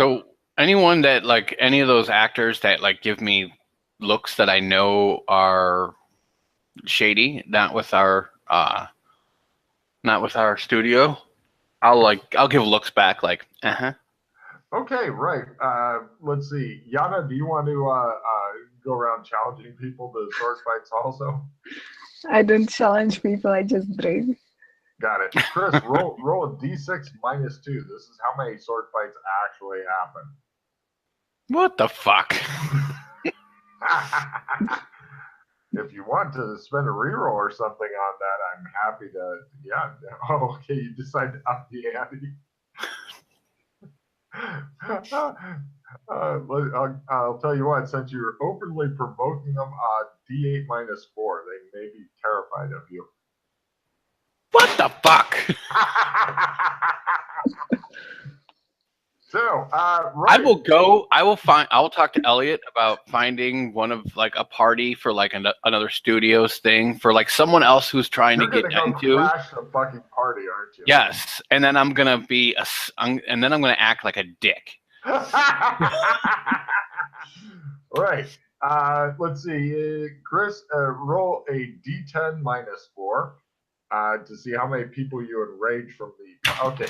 So anyone that like any of those actors that like give me looks that I know are shady, not with our studio, I'll give looks back like, uh-huh. Okay, right. Let's see. Yana, do you want to go around challenging people to sword fights also? I don't challenge people, I just drink. Got it. Chris, roll a d6 minus 2. This is how many sword fights actually What the fuck? happen. If you want to spend a reroll or something on that, I'm happy to. Yeah. Oh, okay. You decide to up the ante. I'll tell you what. Since you're openly provoking them, D8 minus 4. They may be terrified of you. What the fuck? So, right. I will go. I will talk to Elliot about finding one of like a party for like another studios thing for like someone else who's trying You're to get gonna go into. crash the fucking party, aren't you? Yes, and then I'm gonna and then I'm gonna act like a dick. Right. Let's see. Chris, roll a d10 minus 4 to see how many people you enrage from the. Okay,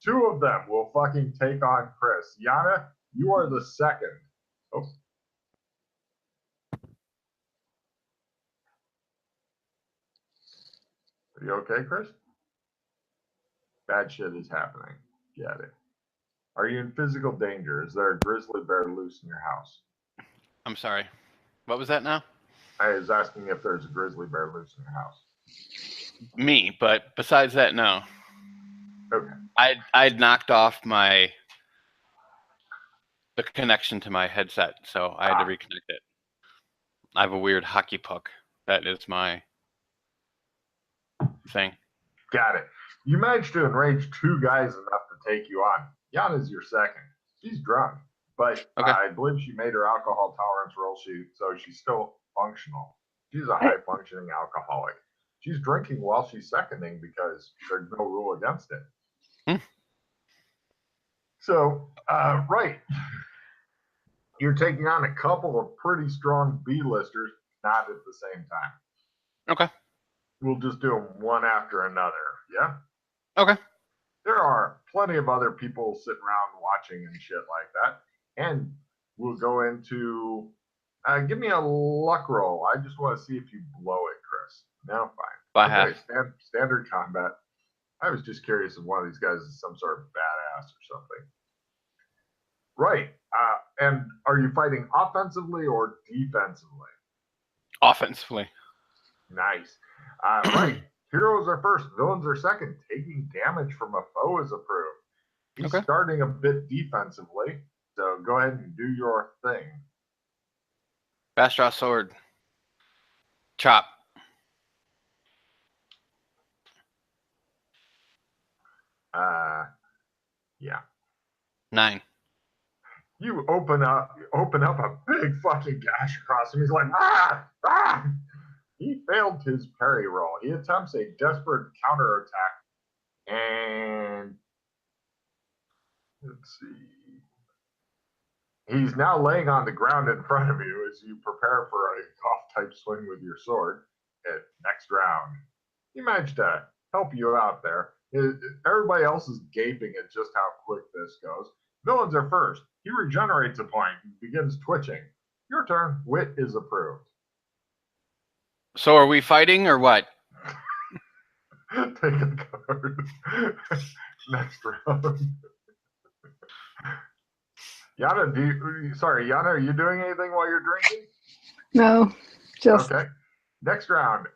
2 of them will fucking take on Chris. Yana, you are the second. Oh. Are you okay, Chris? Bad shit is happening. Get it. Are you in physical danger? Is there a grizzly bear loose in your house? I'm sorry. What was that now? I was asking if there's a grizzly bear loose in your house. Me, but besides that, no. Okay. I'd knocked off the connection to my headset, so I had to reconnect it. I have a weird hockey puck. That is my thing. Got it. You managed to enrage 2 guys enough to take you on. Yana's your second. She's drunk, but Okay. I believe she made her alcohol tolerance roll sheet, so she's still functional. She's a high functioning alcoholic. She's drinking while she's seconding because there's no rule against it. So, right. You're taking on a couple of pretty strong B-listers, not at the same time. Okay. We'll just do them one after another, yeah? Okay. There are plenty of other people sitting around watching and shit like that. And we'll go into. Give me a luck roll. I just want to see if you blow it, Chris. No, fine. By okay, standard combat. I was just curious if one of these guys is some sort of badass or something. Right. And are you fighting offensively or defensively? Offensively. Nice. Right. Heroes are first, villains are second. Taking damage from a foe is approved. He's starting a bit defensively, so go ahead and do your thing. Fast draw sword. Chop. Yeah. 9. You open up a big fucking gash across him. He's like, ah! He failed his parry roll. He attempts a desperate counterattack, and let's see. He's now laying on the ground in front of you as you prepare for a cough-type swing with your sword. Next round. He managed to help you out there. Everybody else is gaping at just how quick this goes. Villains are first. He regenerates a point and begins twitching. Your turn. Wit is approved. So are we fighting or what? Take a card. Next round. Yana, Yana, are you doing anything while you're drinking? No, just. Okay. Next round.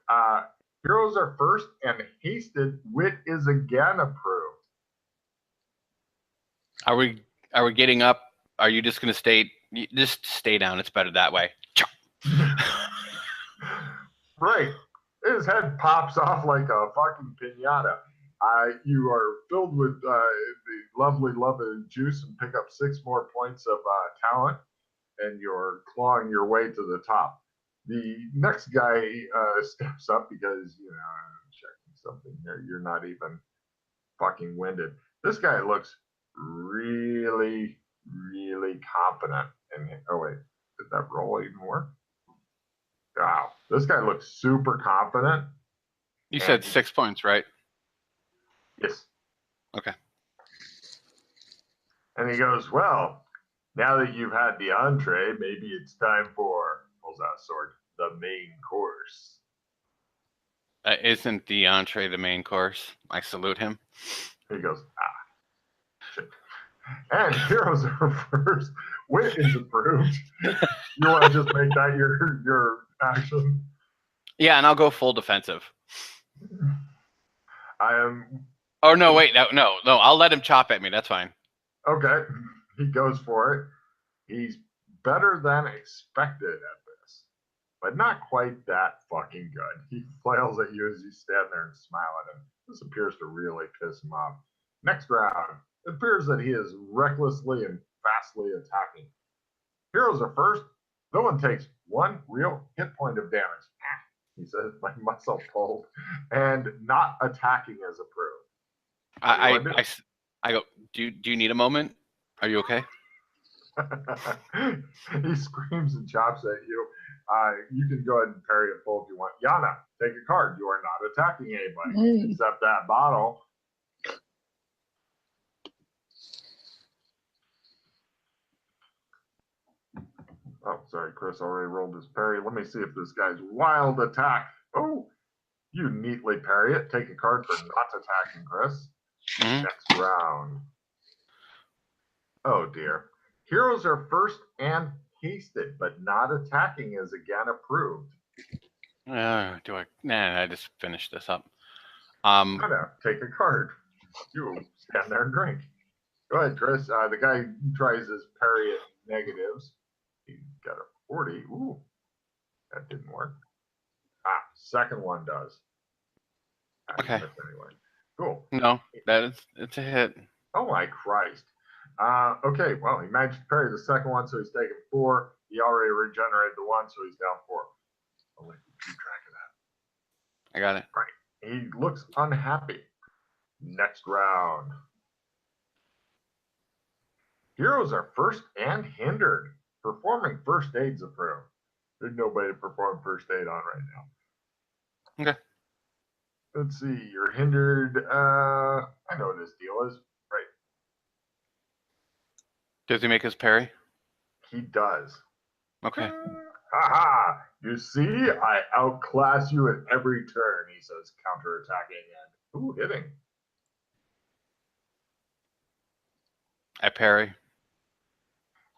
Heroes are first and hasted. Wit is again approved. Are we getting up? Are you just gonna just stay down? It's better that way. Right. His head pops off like a fucking pinata. You are filled with the lovely juice and pick up 6 more points of talent, and you're clawing your way to the top. The next guy steps up because, I'm checking something here. You're not even fucking winded. This guy looks really really confident. Oh wait, did that roll even work? Wow, this guy looks super confident. You said 6 points, right? Yes. Okay. And he goes, well, now that you've had the entree, maybe it's time for, pulls out a sword, the main course. Isn't the entree the main course? I salute him. He goes, shit. And heroes are first. Wit is approved. You want to just make that your action? Yeah, and I'll go full defensive. I am. Oh, no, wait. No. I'll let him chop at me. That's fine. Okay. He goes for it. He's better than expected at this, but not quite that fucking good. He flails at you as you stand there and smile at him. This appears to really piss him off. Next round, it appears that he is recklessly and fastly attacking. Heroes are first. Villain takes 1 real hit point of damage. He says, my muscle pulled, and not attacking as approved. I go, do you need a moment? Are you okay? He screams and chops at you. You can go ahead and parry it full if you want. Yana, take a card. You are not attacking anybody except that bottle. Oh, sorry, Chris already rolled his parry. Let me see if this guy's wild attack. Oh, you neatly parry it. Take a card for not attacking, Chris. Mm-hmm. Next round. Oh, dear. Heroes are first and hasted, but not attacking is again approved. I just finished this up. No, take a card. You stand there and drink. Go ahead, Chris. The guy tries his parry at negatives. He got a 40. Ooh, that didn't work. Second one does. Okay. Anyway, cool. No, it's a hit. Oh my Christ. Okay, well, he managed to parry the second one, so he's taken 4. He already regenerated the 1, so he's down 4. I'll let you keep track of that. I got it. Right. He looks unhappy. Next round. Heroes are first and hindered. Performing first aid's approved. There's nobody to perform first aid on right now. Okay. Let's see. You're hindered. I know what his deal is. Right. Does he make his parry? He does. Okay. Haha! You see, I outclass you at every turn, he says, counterattacking and hitting. I parry.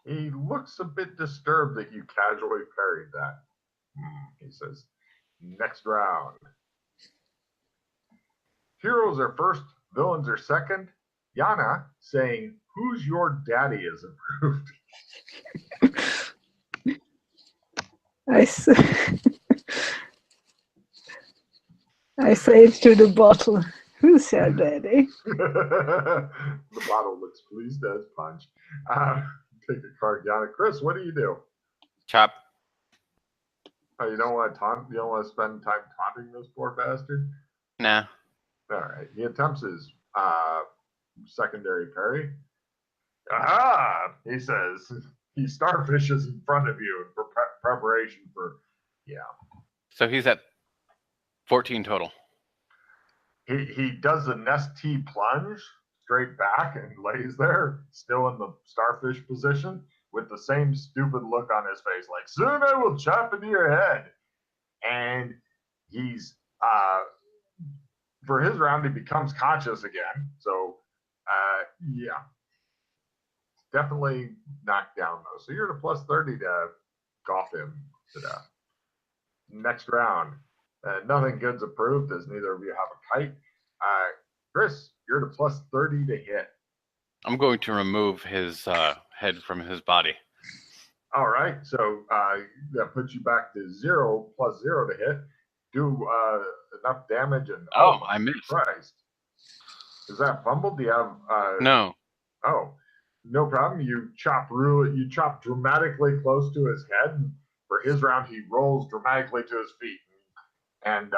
He looks a bit disturbed that you casually parried that. He says, next round. Heroes are first, villains are second. Yana saying, who's your daddy is approved. I say it to the bottle. Who said that, eh? The bottle looks pleased as punch. Take a card, Yana. Chris, what do you do? Chop. Oh, you don't want to taunt? You don't want to spend time taunting this poor bastard? Nah. All right. He attempts his secondary parry. Aha! He says he starfishes in front of you for preparation for, So he's at 14 total. He does the nest T plunge straight back and lays there, still in the starfish position, with the same stupid look on his face, like, soon I will chop into your head. And he's, for his round, he becomes conscious again. So, definitely knocked down, though. So you're at a plus 30 to golf him to death. Next round. Nothing good's approved, as neither of you have a kite. Chris, you're at a plus 30 to hit. I'm going to remove his head from his body. All right, so that puts you back to 0 plus 0 to hit. Do enough damage and I missed. Christ. Is that fumbled? Do you have No. Oh, no problem. You chop dramatically close to his head. And for his round, he rolls dramatically to his feet. And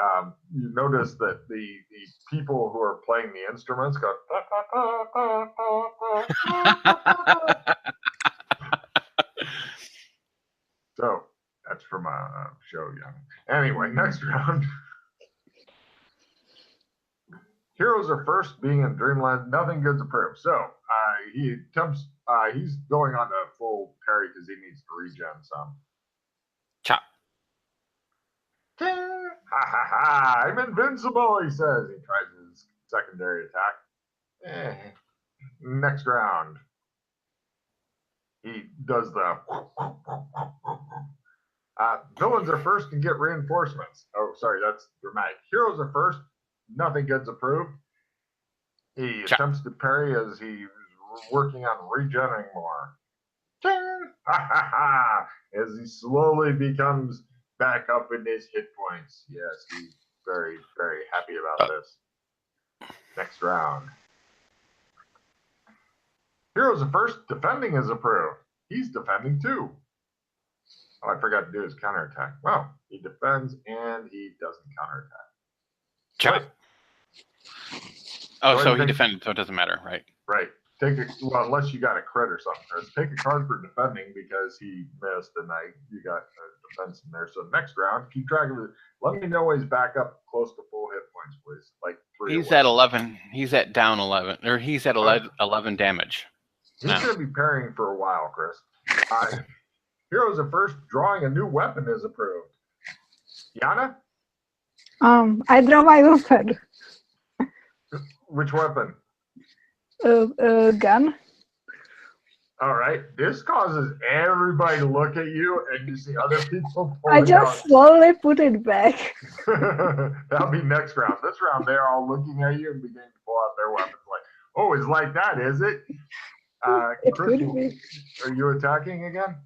you notice that the people who are playing the instruments go show you. Anyway, next round. Heroes are first, being in Dreamland. Nothing good's approved. So he attempts. He's going on to full parry because he needs to regen some. Chop. Ding! Ha ha ha! I'm invincible. He says. He tries his secondary attack. Next round. He does the. Villains are first and get reinforcements. Oh, sorry, that's dramatic. Heroes are first. Nothing good's approved. He attempts to parry as he's working on regenerating more. Ding! Ha ha ha! As he slowly becomes back up in his hit points. Yes, he's very, very happy about this. Next round. Heroes are first. Defending is approved. He's defending too. Oh, I forgot to do his counterattack. Well, he defends and he doesn't counterattack. Chop. Oh, so he defended, so it doesn't matter, right? Right. Unless you got a crit or something. Chris. Take a card for defending because he missed and you got a defense in there. So next round, keep track of it. Let me know when he's back up close to full hit points, please. Like 3. He's at 11. He's at down 11, or he's at 11 damage. He's going to be parrying for a while, Chris. Heroes are first. Drawing a new weapon is approved. Yana? I draw my weapon. Which weapon? Gun. All right. This causes everybody to look at you, and you see other people. I just slowly put it back. That'll be next round. This round, they're all looking at you and beginning to pull out their weapons. Like, oh, it's like that, is it? It Chris, could be. are you attacking again?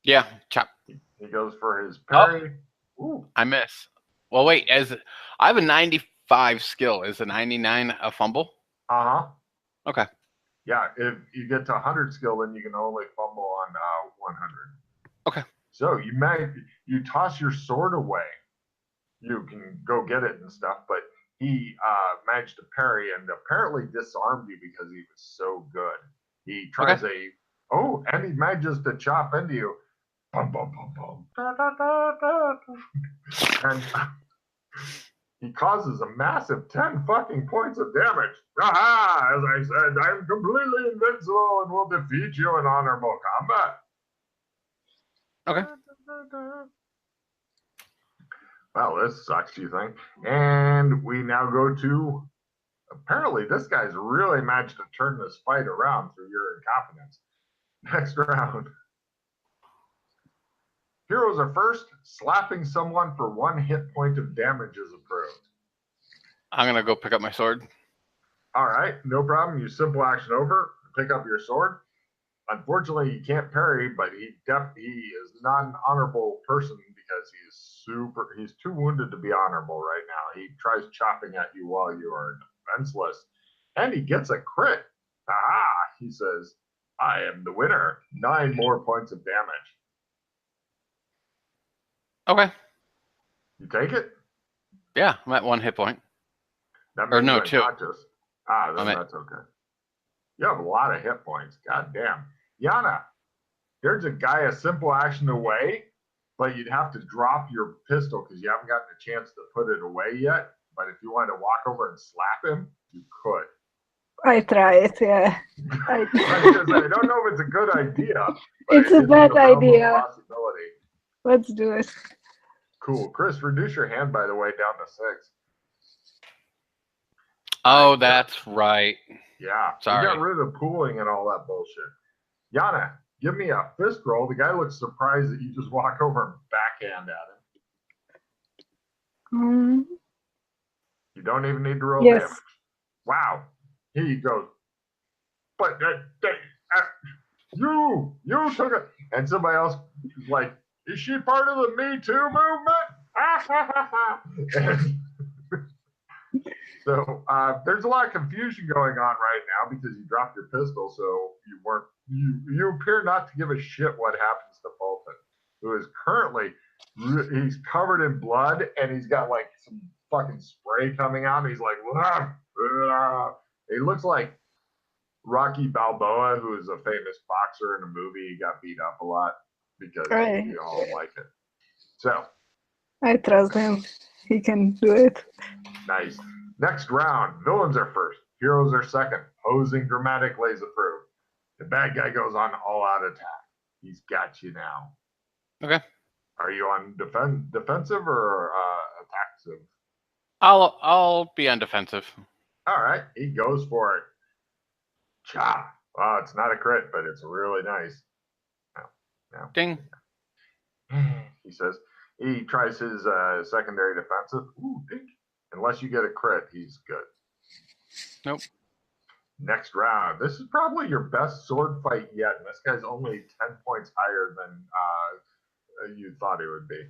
Yeah, chop. He goes for his parry. Oh, I miss. Well, wait. As I have a 95 skill, is a 99 a fumble? Okay. Yeah, if you get to 100 skill, then you can only fumble on 100. Okay. So you toss your sword away. You can go get it and stuff, but he managed to parry and apparently disarmed you because he was so good. He tries and he manages to chop into you. Bum, bum, bum, bum. Da, da, da, da. And he causes a massive 10 fucking points of damage. Aha! As I said, I'm completely invincible and will defeat you in honorable combat. Okay. Well, this sucks, you think? And we now go to. Apparently, this guy's really managed to turn this fight around through your incompetence. Next round. Heroes are first. Slapping someone for 1 hit point of damage is approved. I'm going to go pick up my sword. All right, no problem. You simple action over. Pick up your sword. Unfortunately, he can't parry, but he is not an honorable person because he's too wounded to be honorable right now. He tries chopping at you while you are defenseless, and he gets a crit. Aha! He says, I am the winner. 9 more points of damage. Okay. You take it? Yeah, I'm at 1 hit point. That or no, 2. Then that's okay. You have a lot of hit points. God damn. Yana, there's a simple action away, but you'd have to drop your pistol because you haven't gotten a chance to put it away yet. But if you wanted to walk over and slap him, you could. I try it, yeah. I don't know if it's a good idea. It's a bad idea. Possibility. Let's do it. Cool. Chris, reduce your hand, by the way, down to 6. Oh, that's right. Yeah. Sorry. You got rid of pooling and all that bullshit. Yana, give me a fist roll. The guy looks surprised that you just walk over and backhand at him. You don't even need to roll damage. Wow. Here you go. But you took it. And somebody else is like, is she part of the Me Too movement? So there's a lot of confusion going on right now because you dropped your pistol, so you appear not to give a shit what happens to Fulton, who is currently he's covered in blood and he's got like some fucking spray coming out. And he's like, he looks like Rocky Balboa, who is a famous boxer in a movie. He got beat up a lot because you all like it. So I trust him. He can do it. Nice. Next round, villains are first, heroes are second. Posing dramatically is approved. The bad guy goes on all-out attack. He's got you now. Okay. Are you on defensive or attacksive? I'll be on defensive. All right, he goes for it. Chop. Oh, it's not a crit, but it's really nice. No. Ding. He says he tries his secondary defensive. Ooh, ding. Unless you get a crit, he's good. Nope. Next round. This is probably your best sword fight yet. And this guy's only 10 points higher than you thought he would be.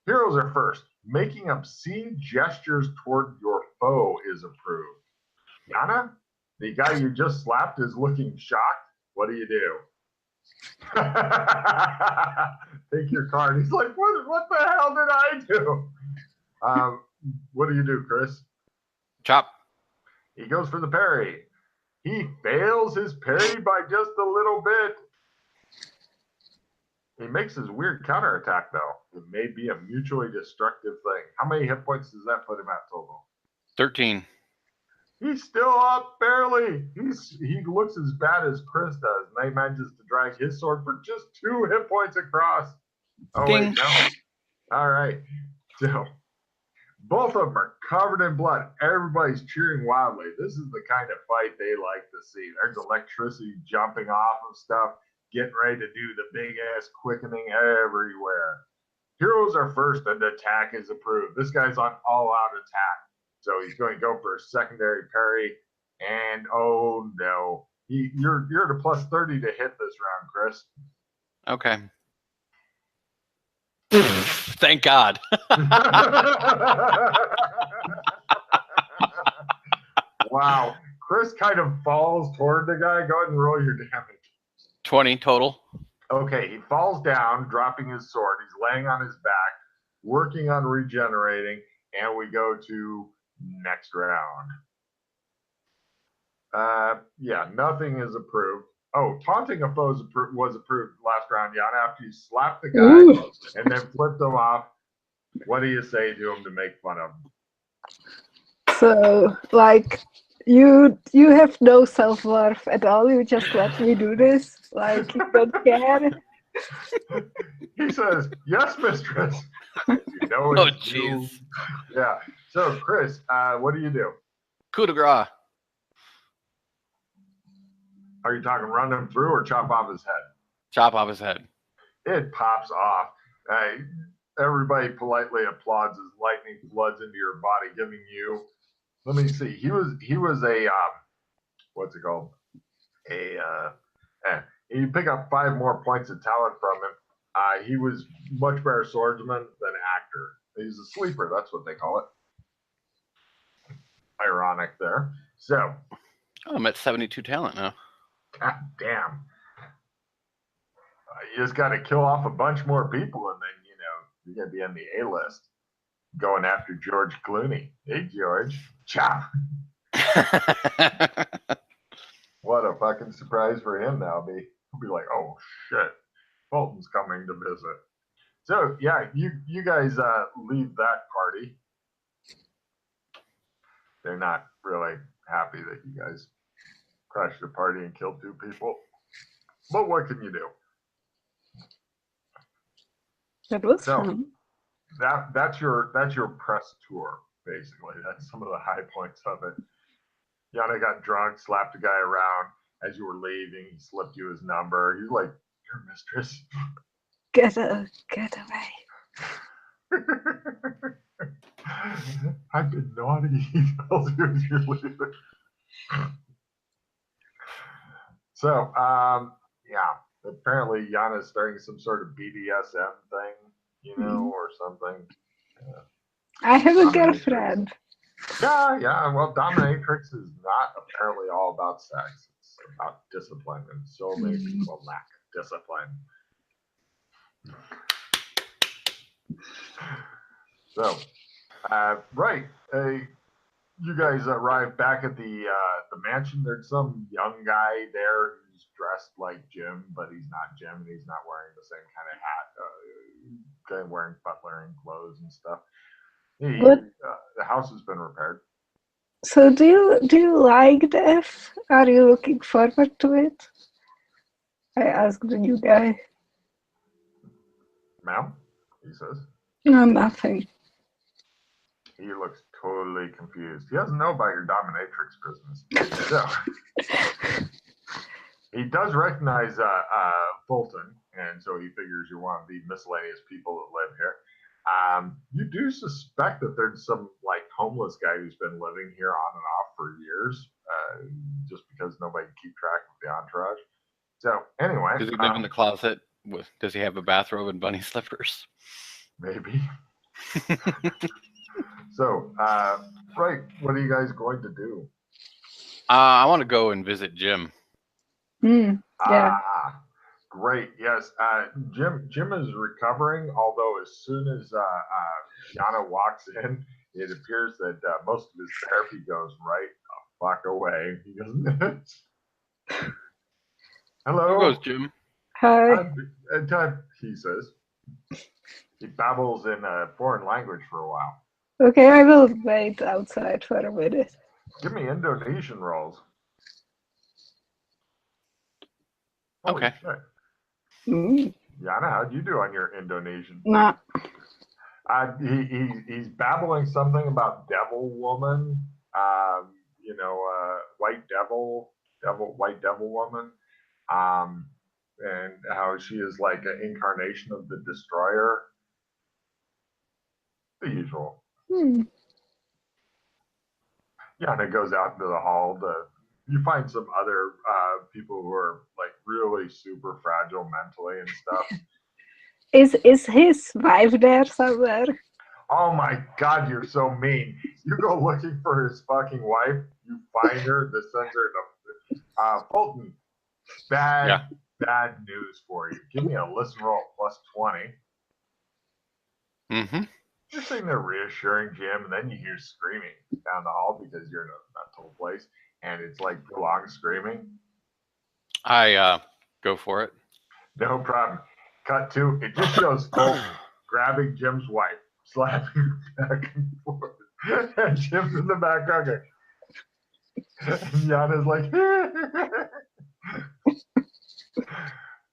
Heroes are first. Making obscene gestures toward your foe is approved. Yana, the guy you just slapped is looking shocked. What do you do? Take your card. He's like, what the hell did I do? What do you do, Chris? Chop. He goes for the parry. He fails his parry by just a little bit. He makes his weird counterattack, though. It may be a mutually destructive thing. How many hit points does that put him at total? 13. He's still up barely. He looks as bad as Chris does, and he manages to drag his sword for just 2 hit points across. Oh, Ding. wait, no. All right. So both of them are covered in blood. Everybody's cheering wildly. This is the kind of fight they like to see. There's electricity jumping off of stuff, getting ready to do the big-ass quickening everywhere. Heroes are first, and attack is approved. This guy's on all-out attack. So he's going to go for a secondary parry. And, oh, no. You're at a plus 30 to hit this round, Chris. Okay. Thank God. Wow. Chris kind of falls toward the guy. Go ahead and roll your damage. 20 total. Okay, he falls down, dropping his sword. He's laying on his back, working on regenerating, and we go to next round. Yeah, nothing is approved. Oh, taunting a foe was approved last round, Jan, after you slapped the guy Ooh. and then flipped him off. What do you say to him to make fun of him? So, like, you have no self-worth at all. You just let me do this. Like, you don't care. He says, yes, mistress. You know Oh, it's you. jeez. Yeah. So, Chris, what do you do? Coup de grace. Are you talking run him through or chop off his head? Chop off his head. It pops off. Everybody politely applauds as lightning floods into your body, giving you. Let me see. He was a what's it called? You pick up 5 more points of talent from him. He was much better swordsman than actor. He's a sleeper. That's what they call it. Ironic there. So. Oh, I'm at 72 talent now. God damn. You just got to kill off a bunch more people, and then, you're going to be on the A-list going after George Clooney. Hey, George. Chop. What a fucking surprise for him now. He'll be like, oh, shit. Fulton's coming to visit. So, yeah, you guys leave that party. They're not really happy that you guys crashed the party and killed 2 people. But what can you do? That was fun. That's your press tour, basically. That's some of the high points of it. Yana got drunk, slapped a guy around. As you were leaving, he slipped you his number. He's like, your mistress. Get away. I've been naughty. He tells you as you're leaving. So, yeah. Apparently, Yana's starting some sort of BDSM thing, or something. I have a girlfriend. Yeah. Well, dominatrix is not apparently all about sex. It's about discipline, and so many people lack discipline. So, right. You guys arrive back at the mansion. There's some young guy there who's dressed like Jim, but he's not Jim, and he's not wearing the same kind of hat. Okay, wearing butlering clothes and stuff. But The house has been repaired. so do you like death? Are you looking forward to it? I asked the new guy. Ma'am, he says. No, nothing. He looks totally confused. He doesn't know about your dominatrix business. So he does recognize Fulton, and so he figures you're one of the miscellaneous people that live here. You do suspect that there's some like homeless guy who's been living here on and off for years, just because nobody can keep track of the entourage. So anyway, Does he live in the closet? Does he have a bathrobe and bunny slippers? maybe. So, right, what are you guys going to do? I want to go and visit Jim. Yeah. Great. Yes, Jim is recovering. Although as soon as Yana walks in, it appears that most of his therapy goes right the fuck away. He goes, "Hello, There goes Jim." Hi. He says. He babbles in a foreign language for a while. Okay, I will wait outside for a minute. Give me Indonesian rolls. Okay. Yana, how'd you do on your Indonesian? Nah. He's babbling something about devil woman, white devil woman, and how she is like an incarnation of the destroyer. The usual. Yana goes out into the hall. You find some other people who are like really super fragile mentally and stuff. Is his wife there somewhere? Oh my God, you're so mean. You go looking for his fucking wife, you find her, the sends her to Fulton. Bad news for you. Give me a listen roll plus 20. Mm-hmm. You're sitting there reassuring Jim, and then you hear screaming down the hall because you're in a mental place, and it's like prolonged screaming. I go for it. No problem. Cut to, it just shows Fulton grabbing Jim's wife, slapping her back and forth. And Jim's in the background going, and Yana's like,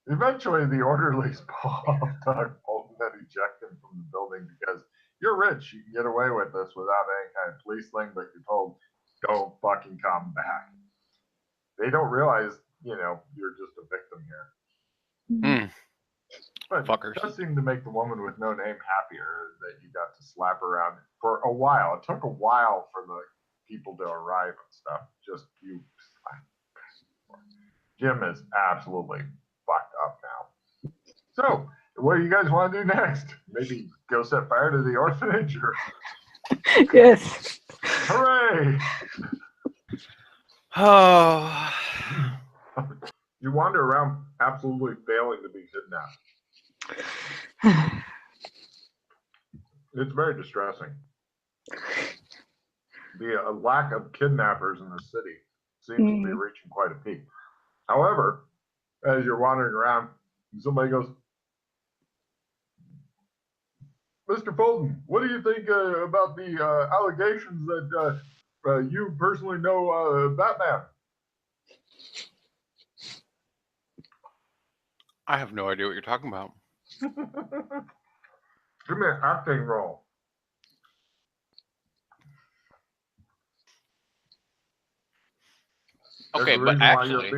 eventually the orderlies pull off Doug Fulton and eject him from the building because you're rich. You can get away with this without any kind of police thing, but you're told, don't fucking come back. They don't realize, you're just a victim here. But Fuckers. it does seem to make the woman with no name happier that you got to slap around for a while. It took a while for the people to arrive and stuff. Just you. Jim is absolutely fucked up now. So, what do you guys want to do next? Maybe go set fire to the orphanage? Or... Yes. Hooray! Oh. You wander around absolutely failing to be kidnapped. It's very distressing. The lack of kidnappers in the city seems to be reaching quite a peak. However, as you're wandering around, somebody goes, Mr. Fulton, what do you think about the allegations that you personally know Batman? I have no idea what you're talking about. Give me an acting roll. Okay, but actually,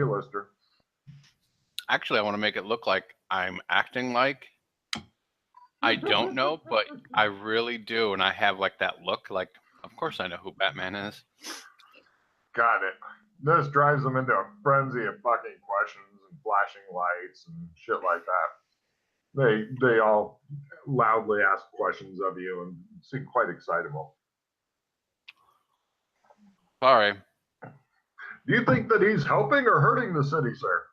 I want to make it look like I'm acting like I don't know, but I really do, and I have like that look. Like, of course, I know who Batman is. Got it. This drives them into a frenzy of fucking questions and flashing lights and shit like that. They all loudly ask questions of you and seem quite excitable. Sorry. Do you think that he's helping or hurting the city, sir?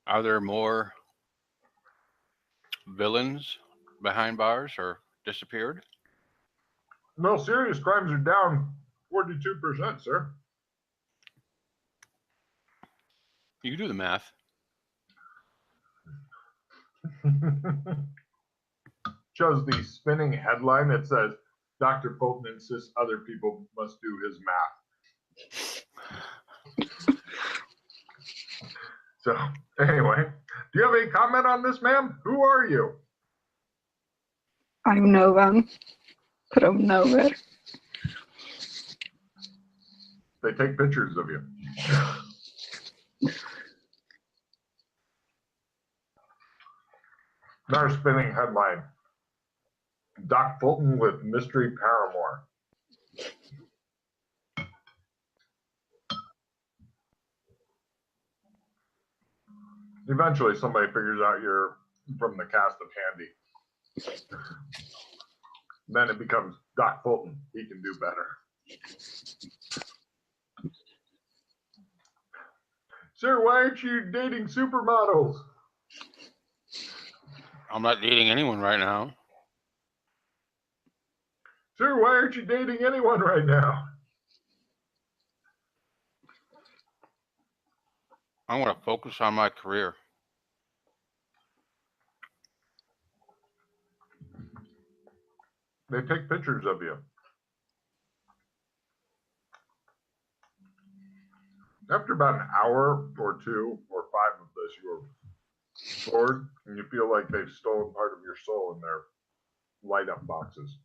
Are there more villains behind bars or disappeared? No, serious crimes are down 42%, sir. You can do the math. Shows the spinning headline. It says, Dr. Fulton insists other people must do his math. So, anyway, do you have any comment on this, ma'am? Who are you? I'm no one from nowhere. They take pictures of you. Another spinning headline. Doc Fulton with mystery paramour. Eventually, somebody figures out you're from the cast of Handy. Then it becomes Doc Fulton. He can do better. Sir, why aren't you dating supermodels? I'm not dating anyone right now. Sir, why aren't you dating anyone right now? I want to focus on my career. They take pictures of you. After about an hour or 2 or 5 of this, you're bored and you feel like they've stolen part of your soul in their light up boxes.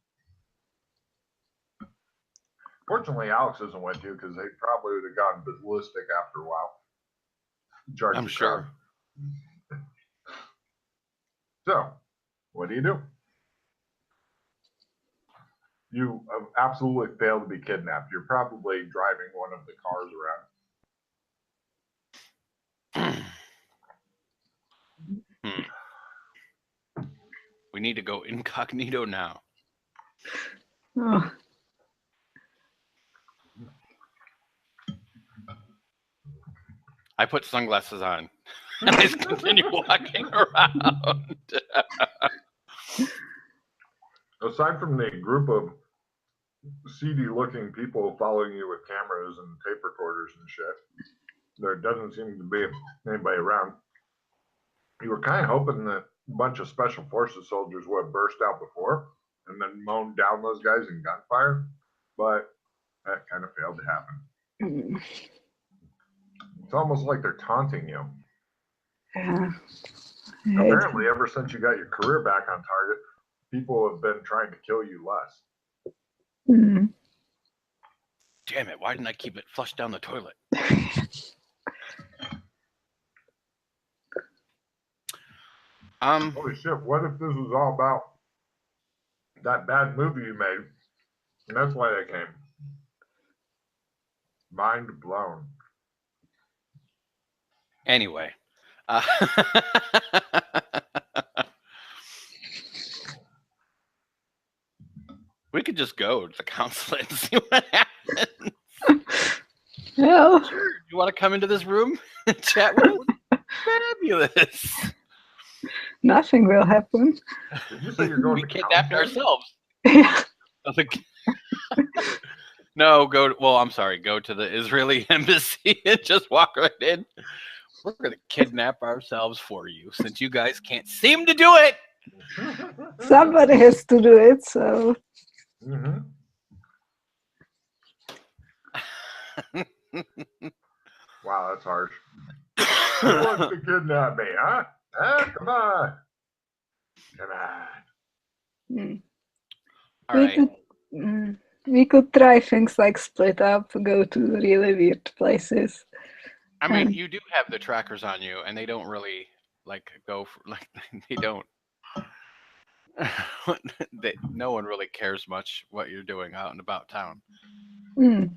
Fortunately, Alex isn't with you because they probably would have gone ballistic after a while. I'm sure. So, what do? You have absolutely failed to be kidnapped. You're probably driving one of the cars around. We need to go incognito now. Oh. I put sunglasses on. And I just continue walking around. Aside from the group of seedy-looking people following you with cameras and tape recorders and shit, there doesn't seem to be anybody around. You were kind of hoping that a bunch of special forces soldiers would have burst out before and then mown down those guys in gunfire, but that kind of failed to happen. It's almost like they're taunting you. Yeah. Apparently, ever since you got your career back on target, people have been trying to kill you less. Mm. Damn it, why didn't I keep it flushed down the toilet? Holy shit, what if this was all about that bad movie you made? And that's why they came. Mind blown. Anyway. We could just go to the consulate and see what happens. Well, Sure. You want to come into this room and chat with us? Fabulous. nothing will happen. Did you say you're going We to kidnapped Countdown? ourselves. Yeah. No, I'm sorry. Go to the Israeli embassy and just walk right in. We're going to kidnap ourselves for you since you guys can't seem to do it. Somebody has to do it, so. Mm-hmm. Wow, that's harsh. Who wants to kidnap me, huh? Come on. Come on. Mm. All right. We could try things like split up, go to really weird places. I mean, you do have the trackers on you, and they don't really go for they don't. No one really cares much what you're doing out and about town. Mm.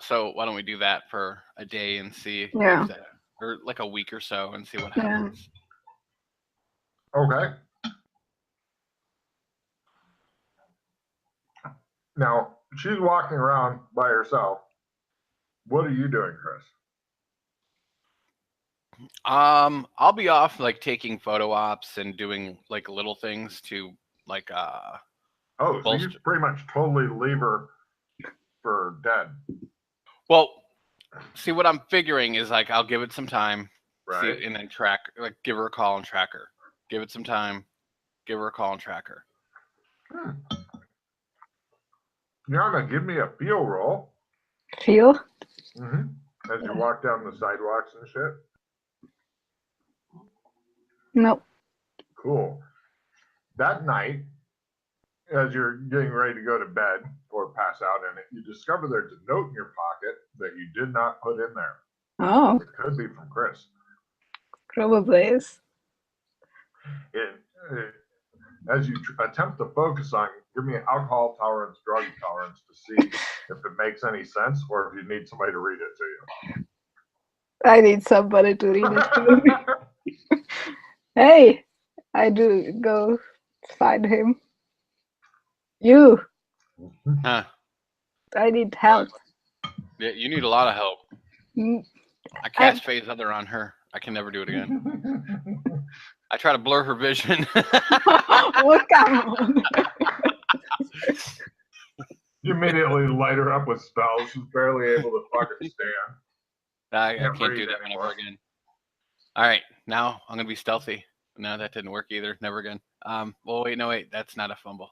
So why don't we do that for a day and see, or like a week or so, and see what happens. Okay. Now, she's walking around by herself. What are you doing, Chris? I'll be off taking photo ops and doing little things to Oh, so you pretty much totally leave her for dead. Well, see, what I'm figuring is I'll give it some time. Right. See, and then track, like, give her a call and track her. Give it some time. Give her a call and track her. Yana, give me a feel roll. Feel? As you walk down the sidewalks and shit. No. Cool. That night, as you're getting ready to go to bed or pass out in it, you discover there's a note in your pocket that you did not put in there. Oh, It could be from Chris. probably is. As you attempt to focus on, give me an alcohol tolerance, drug tolerance to see if it makes any sense or if you need somebody to read it to I need somebody to read it to me. you. Hey, I do go find him. You, Huh. I need help. Yeah, you need a lot of help. Mm, I cast phase other on her. I can never do it again. I try to blur her vision. Oh, come on. You immediately light her up with spells. She's barely able to fucking stand. I Can't can't breathe do that anymore. whenever again. All right, now I'm gonna be stealthy. No, that didn't work either. Never again. Well, wait, no, wait. That's not a fumble.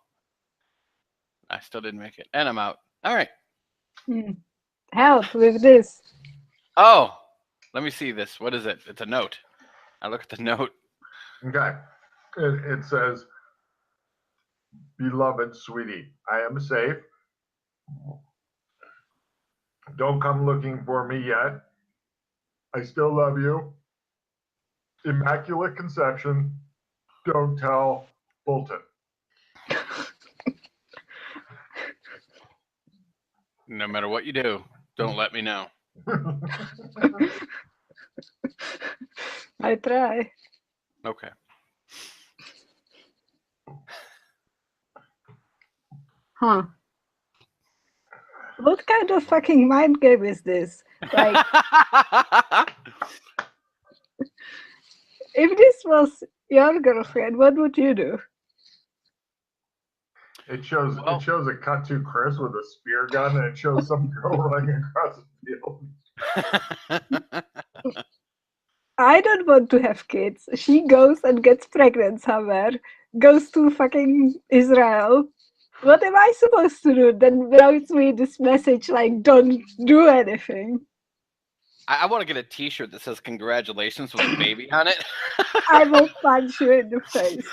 I still didn't make it, and I'm out. All right. Help with this. Oh, let me see this. What is it? It's a note. I look at the note. Okay. It says, "Beloved sweetie, I am safe. Don't come looking for me yet. I still love you. Immaculate Conception. Don't tell Bolton." No matter what you do, don't let me know. I try. Okay. Huh. What kind of fucking mind game is this? Like, if this was your girlfriend, what would you do? It shows Well- a cut to Chris with a spear gun, and it shows some girl running across the field. I don't want to have kids. She goes and gets pregnant somewhere, goes to fucking Israel. What am I supposed to do? Then writes me this message like, don't do anything. I want to get a T-shirt that says "Congratulations" with a baby on it. I will punch you in the face.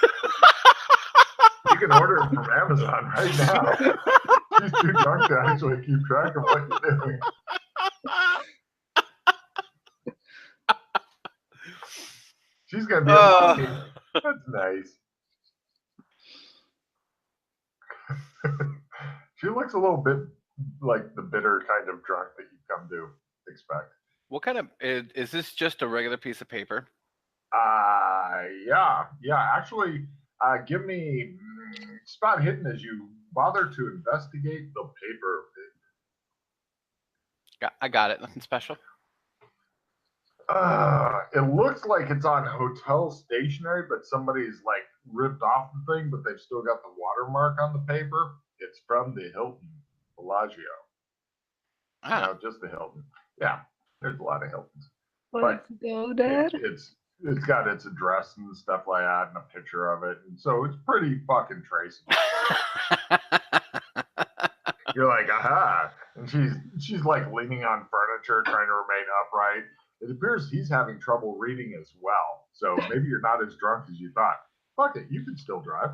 You can order it from Amazon right now. She's too drunk to actually keep track of what you're doing. She's gonna be a mommy. That's nice. She looks a little bit like the bitter kind of drunk that you come to expect. What kind of is this? Just a regular piece of paper? Yeah. Actually, give me spot hidden as you bother to investigate the paper. I got it. Nothing special. It looks like it's on hotel stationery, but somebody's like ripped off the thing, but they've still got the watermark on the paper. It's from the Hilton Bellagio. Ah. No, just the Hilton. Yeah, there's a lot of Hiltons. Let's go there. It's got its address and stuff like that, and a picture of it, and so it's pretty fucking traceable. You're like, aha, and she's like leaning on furniture, trying to remain upright. It appears he's having trouble reading as well, so maybe you're not as drunk as you thought. Fuck it, you can still drive.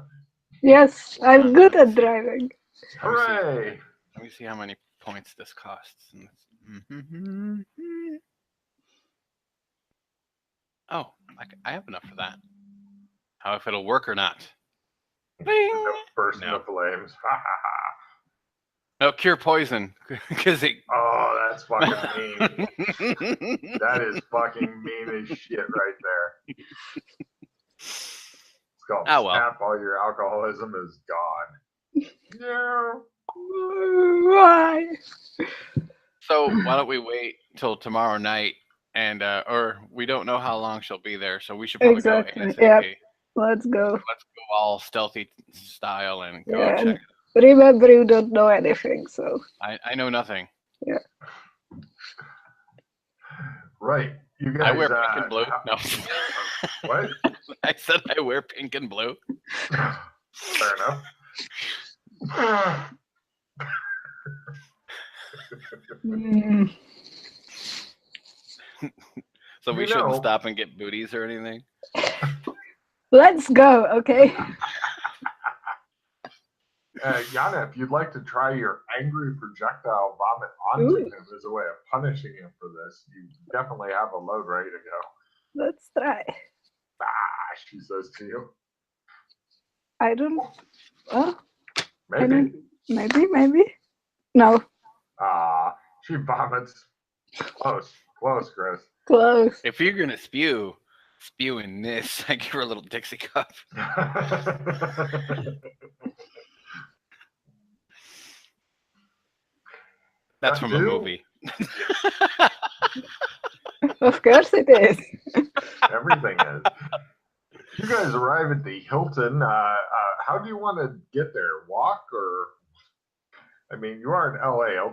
Yes, I'm good at driving. Hooray! Let me see how many points this costs. Oh, I have enough for that. How if it'll work or not? No, burst No. into flames. Ha ha ha. No, cure poison because it. Oh, that's fucking mean. That is fucking mean as shit right there. It's called snap. All your alcoholism is gone. No. Why? So why don't we wait till tomorrow night, and or we don't know how long she'll be there, so we should probably go ASAP. Yep. Let's go. Let's go all stealthy style and go Yeah, check it. Remember, you don't know anything, so. I know nothing. Yeah. Right. You guys, I wear pink and blue. No. What? I said I wear pink and blue. Fair enough. Mm. So we You shouldn't know- stop and get booties or anything. Let's go, okay? Yana, if you'd like to try your angry projectile vomit onto Ooh. him as a way of punishing him for this, you definitely have a load ready to go. Let's try. Ah, she says to you. I don't. Well, Maybe. Maybe. No, Ah, she vomits. Close, Chris. close. If you're gonna spew in this, I give her a little Dixie cup. That's from a movie. Of course it is. Everything is. You guys arrive at the Hilton. How do you want to get there? Walk or? I mean, you are in LA. It'll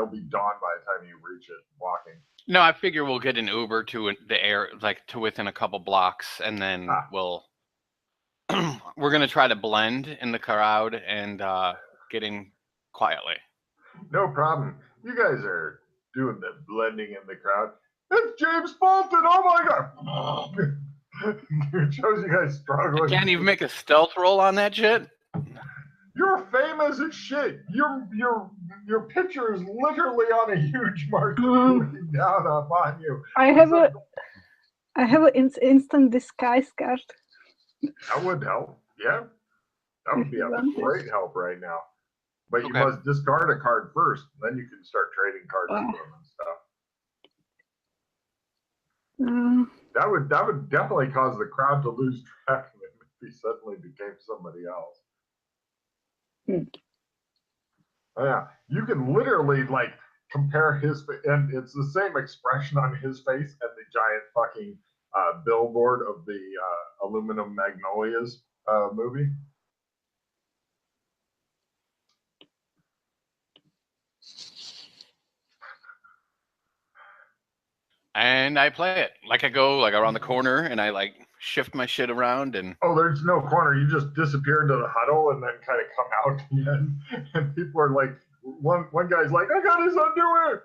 be dawn by the time you reach it walking. No, I figure we'll get an Uber to the air, like to within a couple blocks, and then we'll. We're gonna try to blend in the crowd and get in quietly. No problem. You guys are doing the blending in the crowd. It's James Bolton. Oh my god! It shows you guys struggling. I can't even make a stealth roll on that shit. You're famous as shit. Your picture is literally on a huge marquee looking down upon you. I have an instant disguise card. That would help. Yeah, that would be a great help right now. But you must discard a card first. Then you can start trading cards with them and stuff. That would definitely cause the crowd to lose track of him if he suddenly became somebody else. Oh, yeah, you can literally like compare his and it's the same expression on his face and the giant fucking billboard of the Aluminum Magnolias movie. And I play it. Like I go like around the corner and I like shift my shit around and there's no corner. You just disappear into the huddle and then kind of come out again. And people are like, one guy's like, I got his underwear.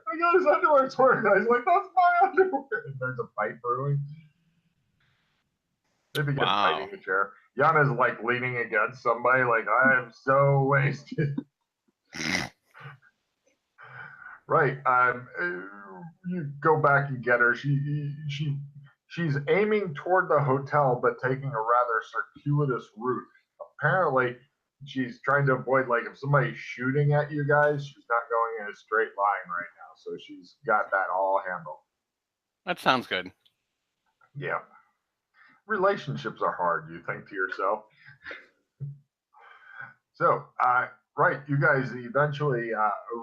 It's one guy's like, that's my underwear. And there's a fight brewing. They begin fighting the chair. Yana's like leaning against somebody, like, I am so wasted. Right. You go back and get her. She's aiming toward the hotel, but taking a rather circuitous route. Apparently, she's trying to avoid, like, if somebody's shooting at you guys, she's not going in a straight line right now. So she's got that all handled. That sounds good. Yeah. Relationships are hard, you think to yourself. So, right, you guys eventually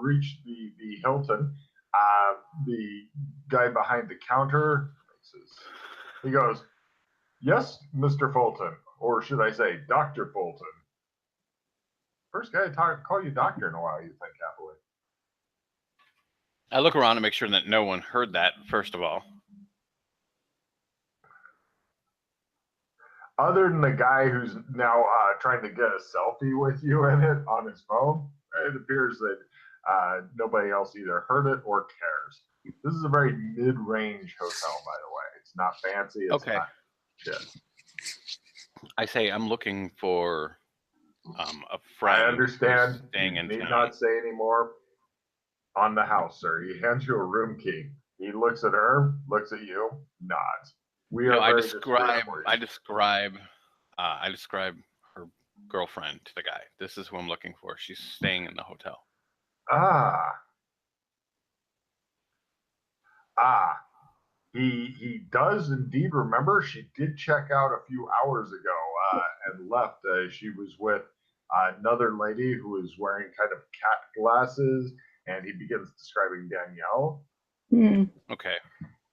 reach the Hilton. The guy behind the counter, he goes, yes, Mr. Fulton, or should I say Dr. Fulton? First guy to call you doctor in a while, you think, happily. I look around to make sure that no one heard that, first of all. Other than the guy who's now trying to get a selfie with you in it on his phone, it appears that nobody else either heard it or cares. This is a very mid-range hotel, by the way. It's not fancy. It's not shit. I say I'm looking for a friend. I understand. Staying you in need town. not say any more. On the house, sir. He hands you a room key. He looks at her, looks at you, nods. I describe her girlfriend to the guy. This is who I'm looking for. She's staying in the hotel. He does indeed remember. She did check out a few hours ago and left. She was with another lady who was wearing kind of cat glasses, and he begins describing Danielle. Okay.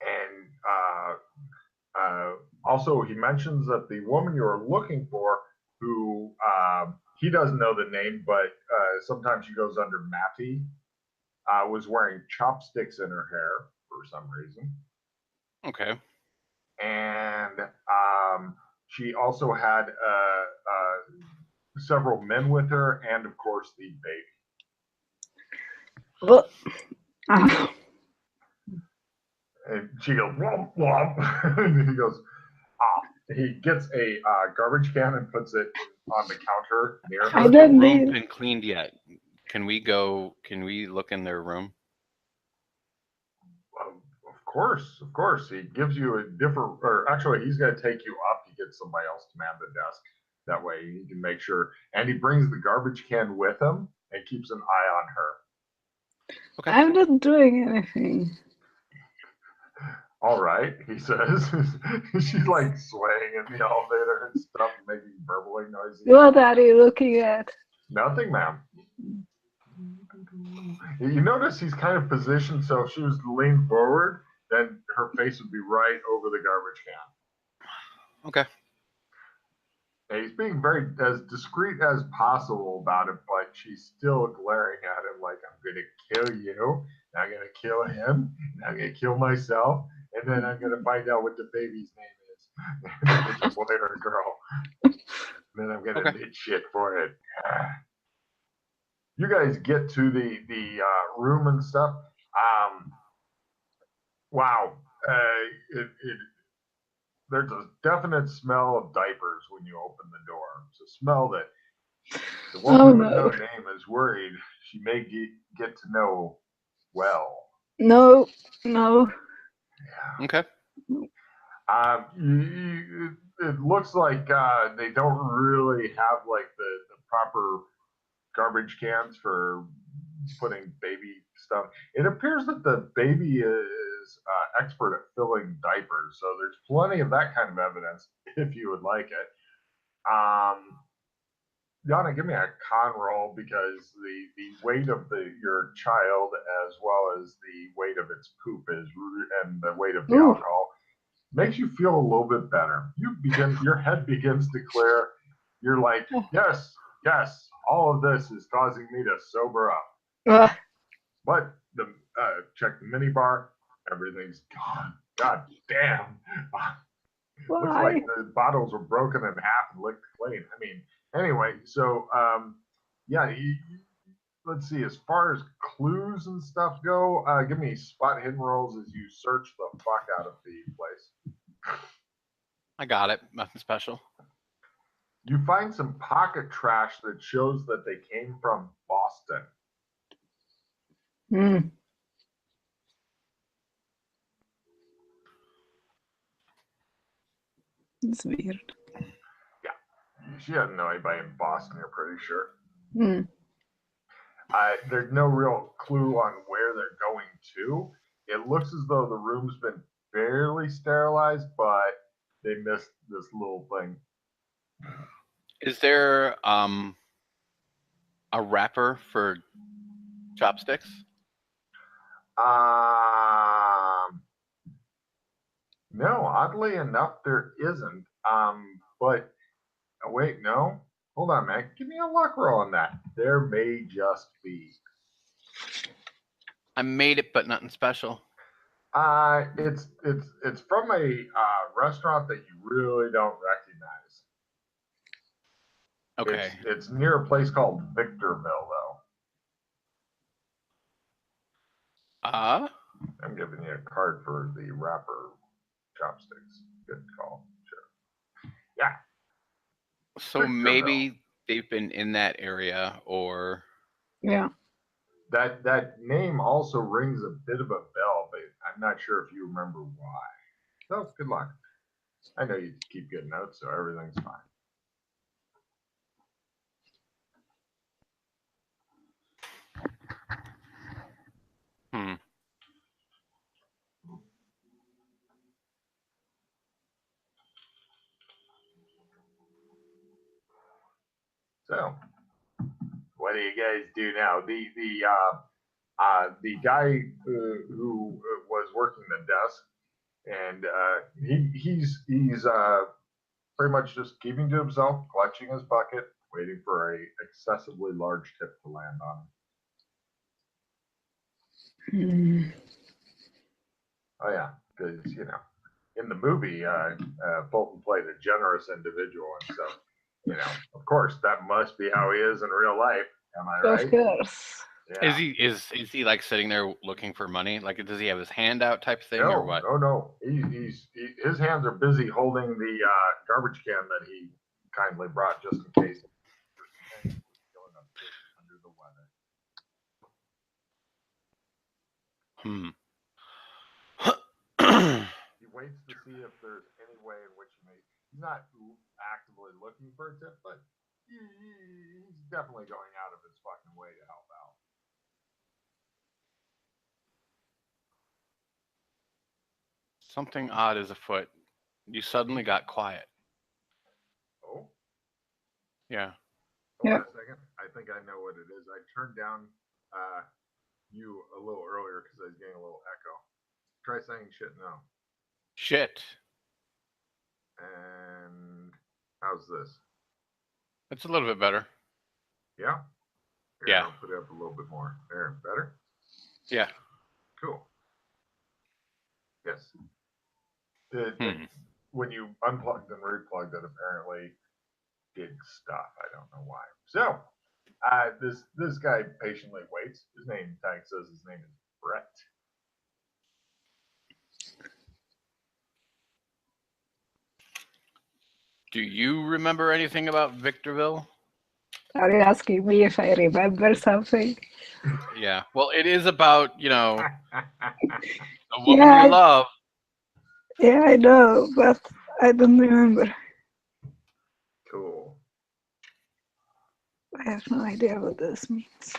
And also, he mentions that the woman you are looking for, who he doesn't know the name, but sometimes she goes under Matty, was wearing chopsticks in her hair for some reason. Okay. And she also had several men with her, and of course the baby. Well, And she goes, womp, womp. And he goes, he gets a garbage can and puts it on the counter near her. Has the room been cleaned yet? Can we look in their room? Of course. He gives you a different, or actually, he's going to take you up to get somebody else to man the desk. That way, he can make sure. And he brings the garbage can with him and keeps an eye on her. Okay. I'm not doing anything. All right, he says. She's like swaying in the elevator and stuff, making burbling noises. What are you looking at? Nothing, ma'am. You notice he's kind of positioned so if she was to lean forward, then her face would be right over the garbage can. Okay. And he's being very as discreet as possible about it, but she's still glaring at him like, I'm going to kill you, I'm going to kill him, and I'm going to kill myself, and then I'm going to find out what the baby's name is. If it's a boy or a girl. And then I'm going to admit shit for it. You guys get to the room and stuff. Wow. There's a definite smell of diapers when you open the door. It's a smell that the woman with no name is worried she may get to know well. No. Yeah. Okay. It looks like they don't really have like the proper garbage cans for putting baby stuff. It appears that the baby is expert at filling diapers, so there's plenty of that kind of evidence if you would like it. Yana, give me a con roll because the weight of your child as well as the weight of its poop and the weight of the alcohol makes you feel a little bit better. Your head begins to clear. You're like, yes, all of this is causing me to sober up. But check the minibar, everything's gone. God damn. Looks like the bottles were broken in half and licked clean. I mean, anyway, so yeah, let's see. As far as clues and stuff go, give me spot hidden rolls as you search the fuck out of the place. I got it. Nothing special. You find some pocket trash that shows that they came from Boston. It's weird. Yeah. She doesn't know anybody in Boston, you're pretty sure. There's no real clue on where they're going to. It looks as though the room's been fairly sterilized, but they missed this little thing. Is there a wrapper for chopsticks? No, oddly enough, there isn't. But wait, no. Hold on, man. Give me a luck roll on that. There may just be. I made it, but nothing special. It's from a restaurant that you really don't recognize. Okay. It's near a place called Victorville, though. I'm giving you a card for the wrapper chopsticks. Good call. Sure. Yeah. So maybe they've been in that area, or that name also rings a bit of a bell, but I'm not sure if you remember why. So good luck. I know you keep good notes, so everything's fine. So, what do you guys do now? The guy who was working the desk, and he's pretty much just keeping to himself, clutching his bucket, waiting for a excessively large tip to land on him. Oh yeah, because in the movie, Bolton played a generous individual, and so of course, that must be how he is in real life. Am I right? Of course. Yeah. Is he like sitting there looking for money? Like, does he have his hand out type thing, or what? No. His hands are busy holding the garbage can that he kindly brought just in case. Under the weather. He waits to see if there's any way in which he's not actively looking for a tip, but he's definitely going out of his fucking way to help out. Something odd is afoot. You suddenly got quiet. Oh? Yeah. Hold on a second. I think I know what it is. I turned down you a little earlier because I was getting a little echo. Try saying shit now. Shit. And how's this? It's a little bit better. Yeah? Here, yeah. I'll put it up a little bit more. There, better? Yeah. Cool. Yes. When you unplugged and replugged it, apparently did stuff. I don't know why. So, this guy patiently waits. His name tag says his name is Brett. Do you remember anything about Victorville? Are you asking me if I remember something? Yeah. Well, it is about, the woman you love. Yeah, I know, but I don't remember. Cool. I have no idea what this means.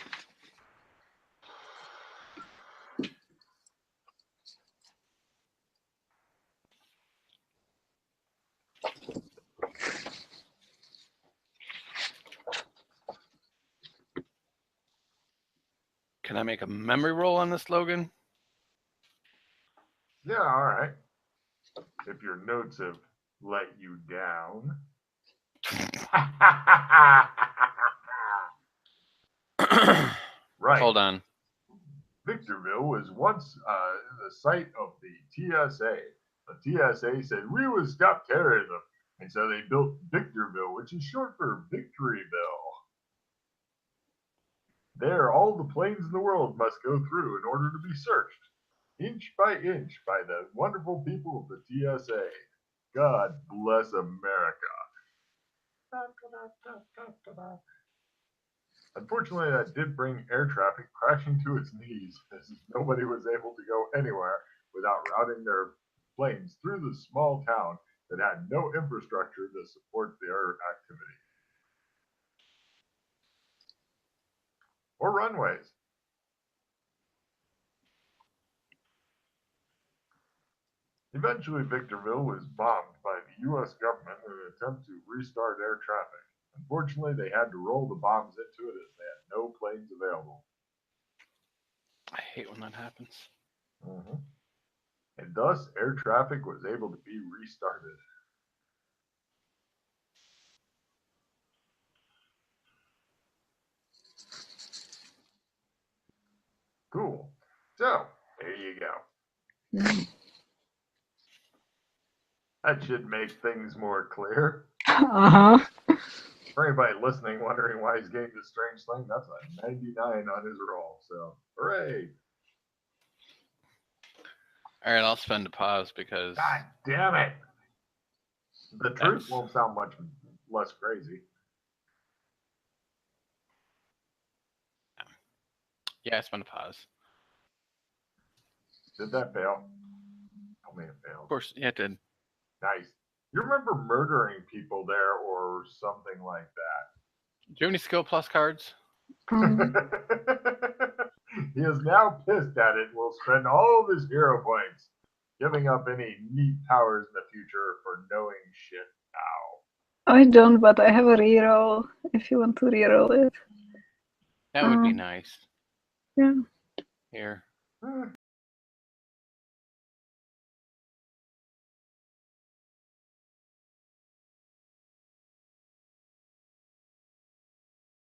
Can I make a memory roll on this, Logan? Yeah, all right. If your notes have let you down. Right. Hold on. Victorville was once the site of the TSA. The TSA said, we would stop terrorism. And so they built Victorville, which is short for Victoryville. There, all the planes in the world must go through in order to be searched, inch by the wonderful people of the TSA. God bless America. Unfortunately, that did bring air traffic crashing to its knees, as nobody was able to go anywhere without routing their planes through the small town that had no infrastructure to support their activity. Or runways. Eventually, Victorville was bombed by the U.S. government in an attempt to restart air traffic. Unfortunately, they had to roll the bombs into it as they had no planes available. I hate when that happens. Mm-hmm. And thus, air traffic was able to be restarted. Cool. So, there you go. That should make things more clear. Uh-huh. For anybody listening wondering why he's getting this strange thing, that's a 99 on his roll. So, hooray. All right, I'll spend a pause because... God damn it. The truth won't sound much less crazy. Yeah, I spent a pause. Did that fail? Tell me it failed. Of course, yeah, it did. Nice. You remember murdering people there or something like that? Do you have any skill plus cards? He is now pissed at it and will spend all of his hero points, giving up any neat powers in the future for knowing shit now. I don't, but I have a reroll if you want to reroll it. That would be nice. Yeah. Here.